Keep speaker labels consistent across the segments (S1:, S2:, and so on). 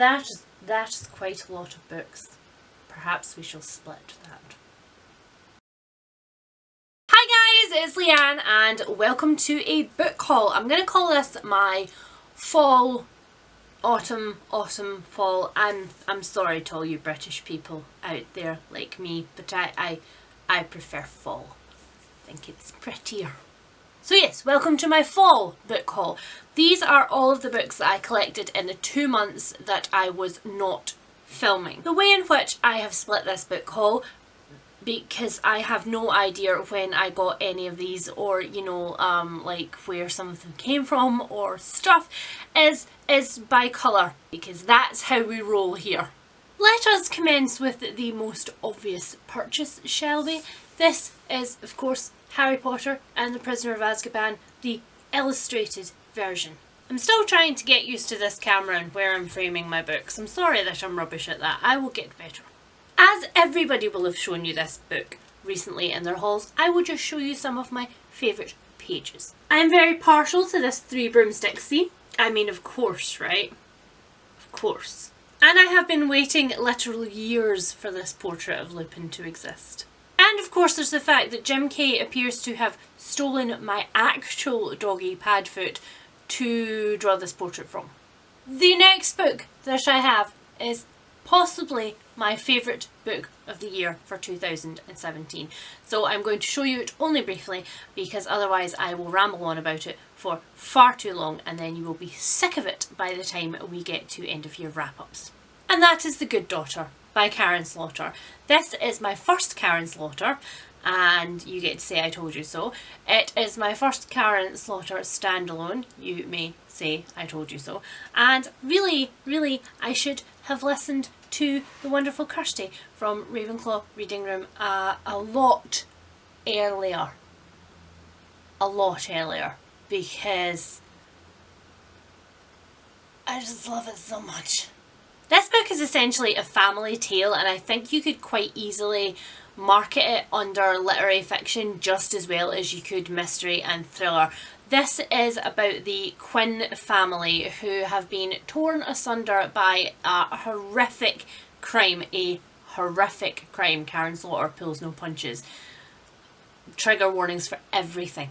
S1: that is quite a lot of books. Perhaps we shall split that. Hi guys, it's Leanne and welcome to a book haul. I'm going to call this my fall, autumn, fall. I'm sorry to all you British people out there like me, but I prefer fall. I think it's prettier. So yes, welcome to my fall book haul. These are all of the books that I collected in the 2 months that I was not filming. The way in which I have split this book haul, because I have no idea when I got any of these, or you know, like where some of them came from or stuff, is by colour, because that's how we roll here. Let us commence with the most obvious purchase, shall we? This is, of course, Harry Potter and the Prisoner of Azkaban, the illustrated version. I'm still trying to get used to this camera and where I'm framing my books. I'm sorry that I'm rubbish at that. I will get better. As everybody will have shown you this book recently in their hauls, I will just show you some of my favourite pages. I am very partial to this Three Broomsticks scene. I mean, of course, right? Of course. And I have been waiting literal years for this portrait of Lupin to exist. And of course there's the fact that Jim Kay appears to have stolen my actual doggy Padfoot to draw this portrait from. The next book that I have is possibly my favourite book of the year for 2017. So I'm going to show you it only briefly, because otherwise I will ramble on about it for far too long and then you will be sick of it by the time we get to end of year wrap-ups. And that is The Good Daughter by Karen Slaughter. This is my first Karen Slaughter, and you get to say I told you so. It is my first Karen Slaughter standalone, you may say I told you so, and really I should have listened to the wonderful Kirsty from Ravenclaw Reading Room a lot earlier, because I just love it so much. This book is essentially a family tale, and I think you could quite easily market it under literary fiction just as well as you could mystery and thriller. This is about the Quinn family who have been torn asunder by a horrific crime. Karen Slaughter pulls no punches. Trigger warnings for everything.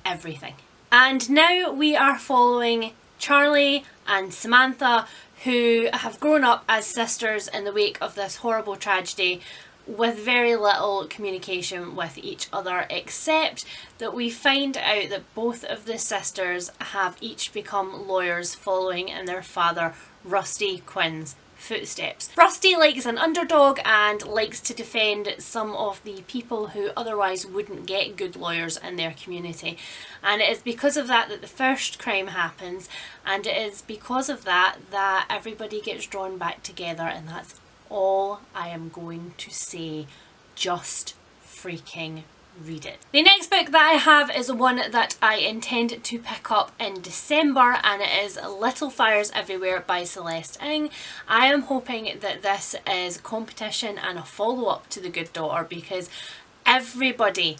S1: Everything. And now we are following Charlie and Samantha, who have grown up as sisters in the wake of this horrible tragedy, with very little communication with each other, except that we find out that both of the sisters have each become lawyers following in their father Rusty Quinn's footsteps. Rusty likes an underdog and likes to defend some of the people who otherwise wouldn't get good lawyers in their community, and it is because of that that the first crime happens, and it is because of that that everybody gets drawn back together, and that's all I am going to say. Just freaking read it. The next book that I have is one that I intend to pick up in December, and it is Little Fires Everywhere by Celeste Ng. I am hoping that this is competition and a follow-up to The Good Daughter, because everybody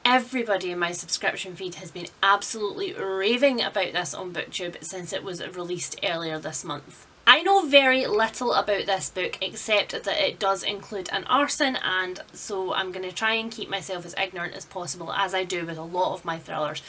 S1: in my subscription feed has been absolutely raving about this on Booktube since it was released earlier this month. I know very little about this book except that it does include an arson, and so I'm going to try and keep myself as ignorant as possible, as I do with a lot of my thrillers.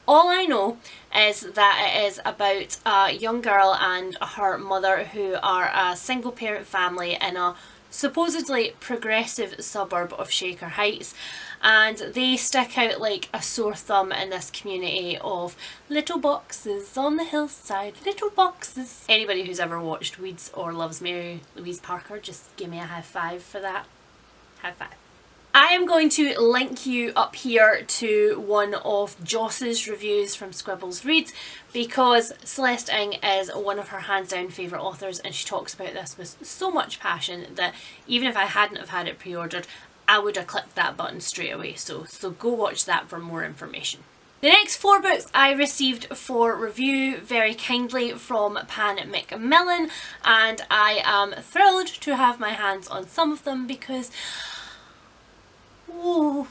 S1: All I know is that it is about a young girl and her mother who are a single parent family in a supposedly progressive suburb of Shaker Heights, and they stick out like a sore thumb in this community of little boxes on the hillside, little boxes. Anybody who's ever watched Weeds or loves Mary Louise Parker, just give me a high five for that. High five. I am going to link you up here to one of Joss's reviews from Scribbles Reads, because Celeste Ng is one of her hands down favourite authors, and she talks about this with so much passion that even if I hadn't have had it pre-ordered, I would have clicked that button straight away. So go watch that for more information. The next 4 books I received for review very kindly from Pan Macmillan, and I am thrilled to have my hands on some of them because, ooh,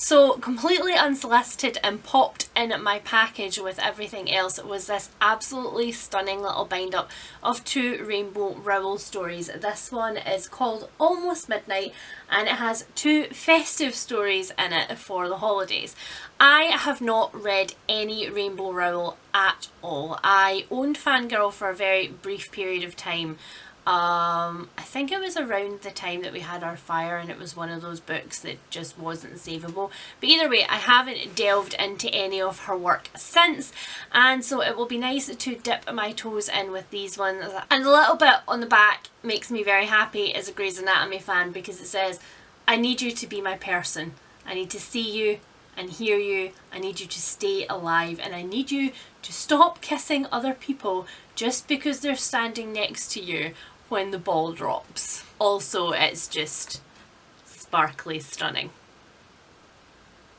S1: So completely unsolicited and popped in my package with everything else was this absolutely stunning little bind up of 2 Rainbow Rowell stories. This one is called Almost Midnight and it has 2 festive stories in it for the holidays. I have not read any Rainbow Rowell at all. I owned Fangirl for a very brief period of time. I think it was around the time that we had our fire and it was one of those books that just wasn't savable. But either way, I haven't delved into any of her work since, and so it will be nice to dip my toes in with these ones. And the little bit on the back makes me very happy as a Grey's Anatomy fan because it says, I need you to be my person. I need to see you and hear you. I need you to stay alive and I need you to stop kissing other people just because they're standing next to you when the ball drops. Also, it's just sparkly stunning.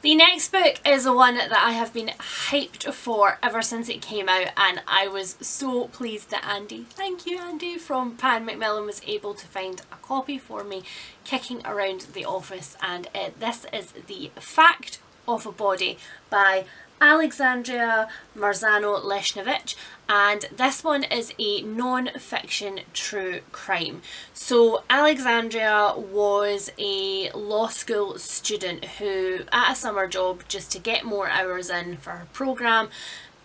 S1: The next book is the one that I have been hyped for ever since it came out, and I was so pleased that Andy, thank you Andy, from Pan Macmillan was able to find a copy for me kicking around the office, and this is The Fact of a Body by Alexandria Marzano-Leshnevich, and this one is a non-fiction true crime. So Alexandria was a law school student who, at a summer job just to get more hours in for her programme,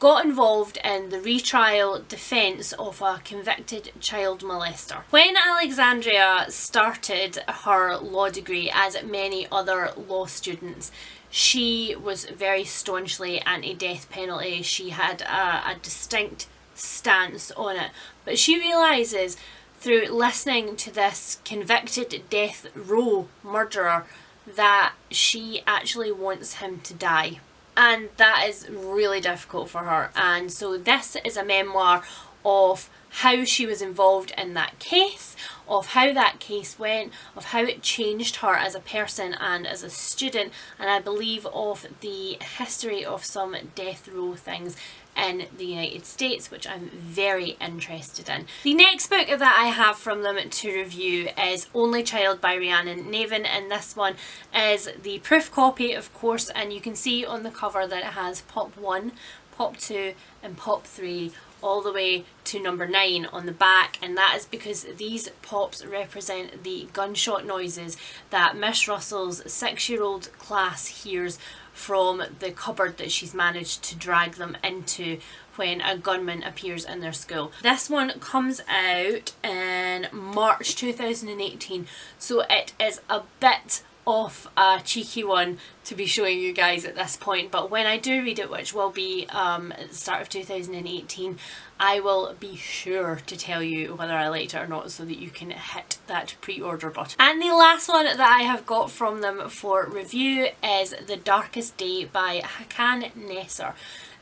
S1: got involved in the retrial defence of a convicted child molester. When Alexandria started her law degree, as many other law students, she was very staunchly anti-death penalty. She had a distinct stance on it. But she realises through listening to this convicted death row murderer that she actually wants him to die. And that is really difficult for her. And so this is a memoir of how she was involved in that case, of how that case went, of how it changed her as a person and as a student, and I believe of the history of some death row things in the United States, which I'm very interested in. The next book that I have from them to review is Only Child by Rhiannon Navin, and this one is the proof copy, of course, and you can see on the cover that it has Pop 1, Pop 2 and Pop 3 all the way to number 9 on the back, and that is because these pops represent the gunshot noises that Miss Russell's 6-year-old class hears from the cupboard that she's managed to drag them into when a gunman appears in their school. This one comes out in March 2018, so it is a bit of a cheeky one to be showing you guys at this point, but when I do read it, which will be at the start of 2018, I will be sure to tell you whether I liked it or not so that you can hit that pre-order button. And the last one that I have got from them for review is The Darkest Day by Hakan Nesser.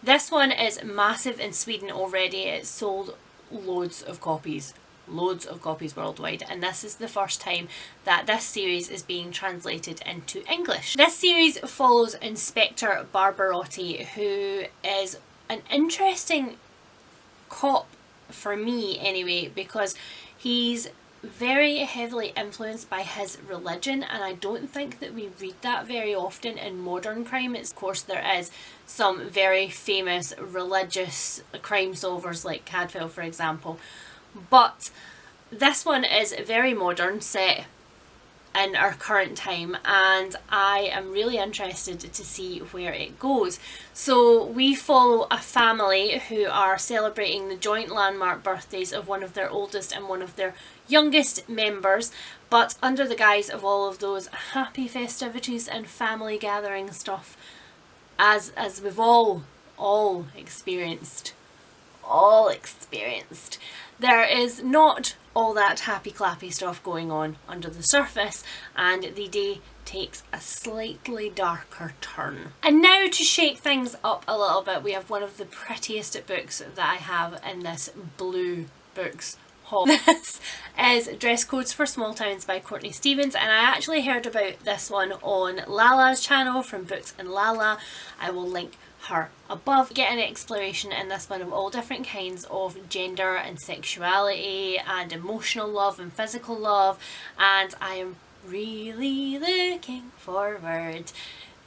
S1: This one is massive in Sweden already. It's sold loads of copies worldwide, and this is the first time that this series is being translated into English. This series follows Inspector Barbarotti, who is an interesting cop for me anyway, because he's very heavily influenced by his religion, and I don't think that we read that very often in modern crime. Of course, there is some very famous religious crime solvers like Cadfael, for example, but this one is very modern, set in our current time, and I am really interested to see where it goes. So we follow a family who are celebrating the joint landmark birthdays of one of their oldest and one of their youngest members, but under the guise of all of those happy festivities and family gathering stuff, as we've all experienced, there is not all that happy clappy stuff going on under the surface, and the day takes a slightly darker turn. And now to shake things up a little bit, we have one of the prettiest books that I have in this blue books haul. This is Dress Codes for Small Towns by Courtney Stevens, and I actually heard about this one on Lala's channel from Books and Lala. I will link her above. Get an exploration in this one of all different kinds of gender and sexuality and emotional love and physical love, and I am really looking forward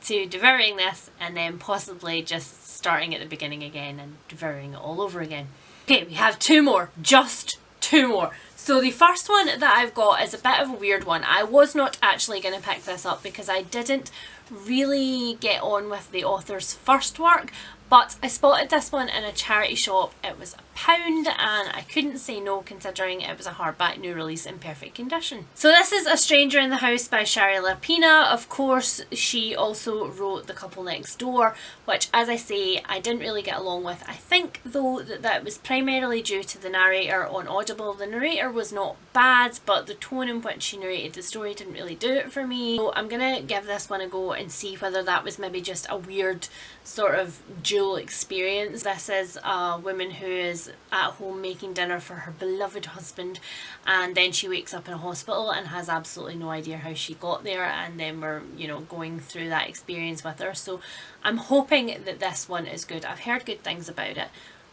S1: to devouring this and then possibly just starting at the beginning again and devouring it all over again. Okay, we have two more. Just two more. So the first one that I've got is a bit of a weird one. I was not actually going to pick this up because I didn't really get on with the author's first work, but I spotted this one in a charity shop. It was £1 and I couldn't say no considering it was a hardback new release in perfect condition. So this is A Stranger in the House by Shari Lapina. Of course, she also wrote The Couple Next Door, which, as I say, I didn't really get along with. I think though that was primarily due to the narrator on Audible. The narrator was not bad, but the tone in which she narrated the story didn't really do it for me. So I'm gonna give this one a go and see whether that was maybe just a weird sort of dual experience. This is a woman who is at home making dinner for her beloved husband, and then she wakes up in a hospital and has absolutely no idea how she got there, and then we're, you know, going through that experience with her. So I'm hoping that this one is good. I've heard good things about it.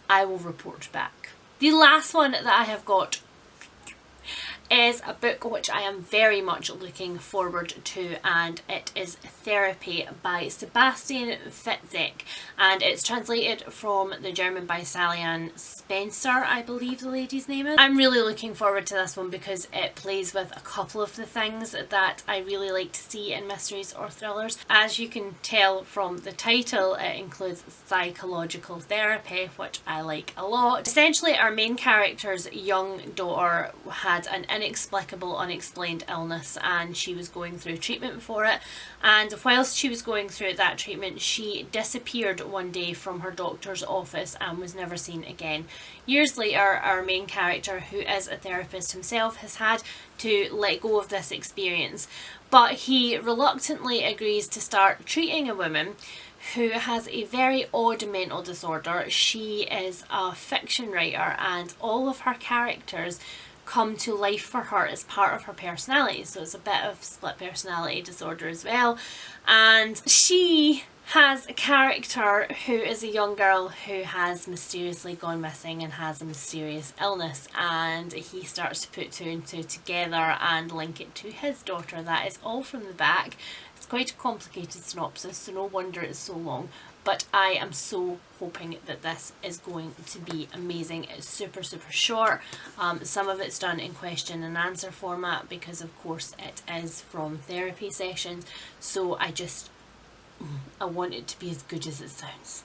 S1: I will report back. The last one that I have got is a book which I am very much looking forward to, and it is Therapy by Sebastian Fitzek, and it's translated from the German by Sally-Ann Spencer, I believe the lady's name is. I'm really looking forward to this one because it plays with a couple of the things that I really like to see in mysteries or thrillers. As you can tell from the title, it includes psychological therapy, which I like a lot. Essentially, our main character's young daughter had an inexplicable, unexplained illness, and she was going through treatment for it, and whilst she was going through that treatment, she disappeared one day from her doctor's office and was never seen again. Years later, our main character, who is a therapist himself, has had to let go of this experience, but he reluctantly agrees to start treating a woman who has a very odd mental disorder. She is a fiction writer, and all of her characters come to life for her as part of her personality, so it's a bit of split personality disorder as well. And she has a character who is a young girl who has mysteriously gone missing and has a mysterious illness, and he starts to put two and two together and link it to his daughter. That is all from the back. It's quite a complicated synopsis, so no wonder it's so long, but I am so hoping that this is going to be amazing. It's super short. Some of it's done in question and answer format because of course it is from therapy sessions, so I want it to be as good as it sounds.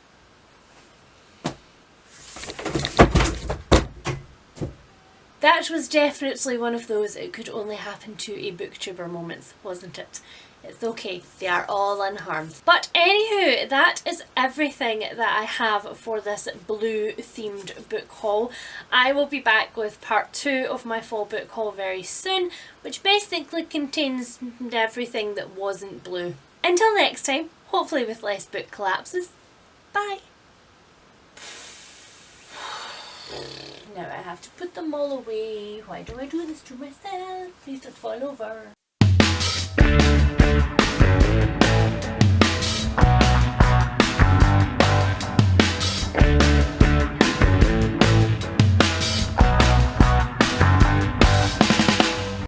S1: That was definitely one of those it could only happen to a booktuber moments, wasn't it? It's okay, they are all unharmed. But anywho, that is everything that I have for this blue themed book haul. I will be back with part 2 of my fall book haul very soon, which basically contains everything that wasn't blue. Until next time, hopefully with less book collapses. Bye! Now I have to put them all away. Why do I do this to myself? Please don't fall over.